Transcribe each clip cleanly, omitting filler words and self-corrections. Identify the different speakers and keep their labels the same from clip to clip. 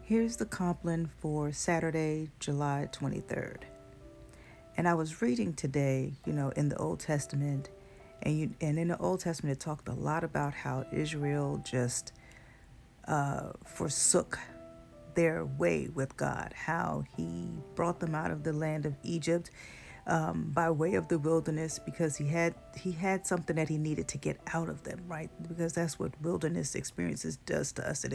Speaker 1: Here's the Compline for Saturday, July 23rd. And I was reading today, in the Old Testament, and in the Old Testament it talked a lot about how Israel just forsook their way with God, how He brought them out of the land of Egypt by way of the wilderness because he had something that he needed to get out of them, right? Because that's what wilderness experiences does to us.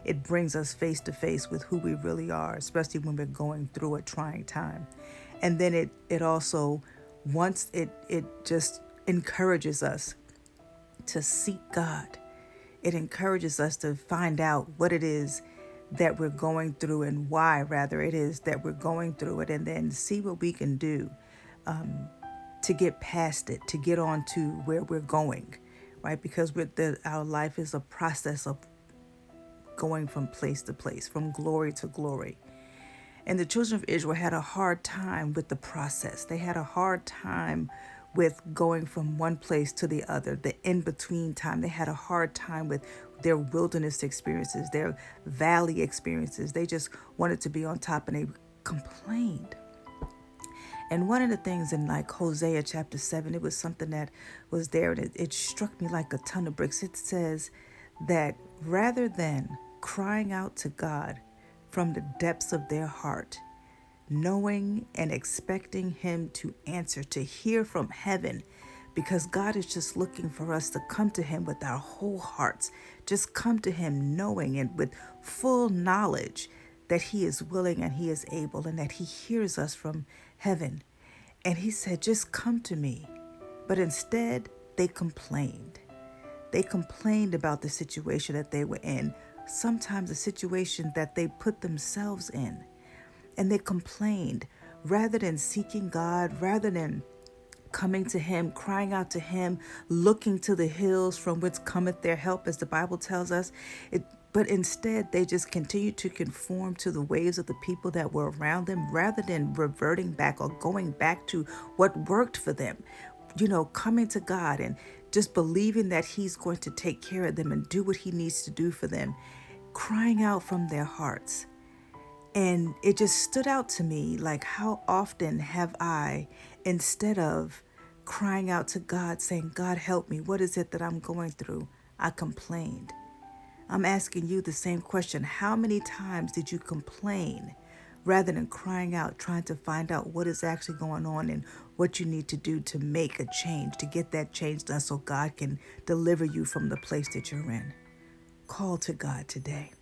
Speaker 1: It brings us face to face with who we really are, especially when we're going through a trying time. And then it also once it just encourages us to seek God. It encourages us to find out what it is that we're going through and why, rather, it is that we're going through it, and then see what we can do to get past it, to get on to where we're going, right? Because our life is a process of going from place to place, from glory to glory. And the children of Israel had a hard time with the process. They had a hard time with going from one place to the other, the in between time. They had a hard time with their wilderness experiences, their valley experiences. They just wanted to be on top, and they complained. And one of the things in like Hosea chapter 7, it was something that was there, and it struck me like a ton of bricks. It says that rather than crying out to God from the depths of their heart, knowing and expecting Him to answer, to hear from heaven, because God is just looking for us to come to Him with our whole hearts. Just come to Him knowing and with full knowledge that He is willing and He is able and that He hears us from heaven. And He said, just come to me. But instead, they complained. They complained about the situation that they were in, sometimes a situation that they put themselves in. And they complained rather than seeking God, rather than coming to Him, crying out to Him, looking to the hills from whence cometh their help, as the Bible tells us. But instead, they just continued to conform to the ways of the people that were around them rather than reverting back or going back to what worked for them. Coming to God and just believing that He's going to take care of them and do what He needs to do for them, crying out from their hearts. And it just stood out to me, like, how often have I, instead of crying out to God, saying, God, help me, what is it that I'm going through? I complained. I'm asking you the same question. How many times did you complain rather than crying out, trying to find out what is actually going on and what you need to do to make a change, to get that change done so God can deliver you from the place that you're in? Call to God today.